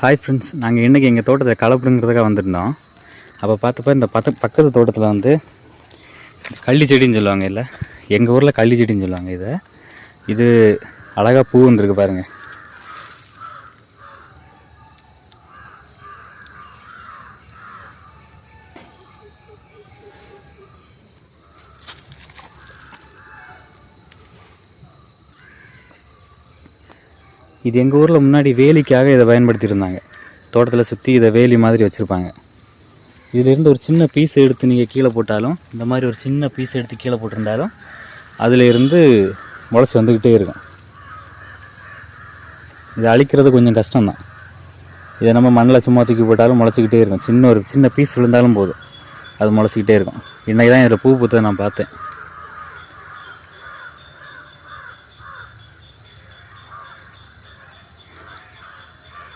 Hi friends, நாங்கள் இன்றைக்கி எங்கள் தோட்டத்தில் கலப்புடுங்கிறதுக்காக வந்திருந்தோம். அப்போ பார்த்தப்ப இந்த பக்கத்து தோட்டத்தில் வந்து கள்ளி செடின்னு சொல்லுவாங்க. இல்லை, எங்கள் ஊரில் கள்ளி செடின்னு சொல்லுவாங்க. இது அழகாக பூ வந்துருக்கு பாருங்கள். இது எங்கள் ஊரில் முன்னாடி வேலிக்காக இதை பயன்படுத்தியிருந்தாங்க. தோட்டத்தில் சுற்றி இதை வேலி மாதிரி வச்சுருப்பாங்க. இதிலேருந்து ஒரு சின்ன பீஸ் எடுத்து நீங்கள் கீழே போட்டாலும், இந்த மாதிரி ஒரு சின்ன பீஸ் எடுத்து கீழே போட்டிருந்தாலும் அதிலேருந்து முளைச்சி வந்துக்கிட்டே இருக்கும். இதை அழிக்கிறது கொஞ்சம் கஷ்டம்தான். இதை நம்ம மண்ணில் சும்மா தூக்கி போட்டாலும் முளைச்சிக்கிட்டே இருக்கும். ஒரு சின்ன பீஸ் விழுந்தாலும் போதும், அது முளைச்சிக்கிட்டே இருக்கும். இன்றைக்கி தான் இதில் பூ பூத்ததை நான் பார்த்தேன்.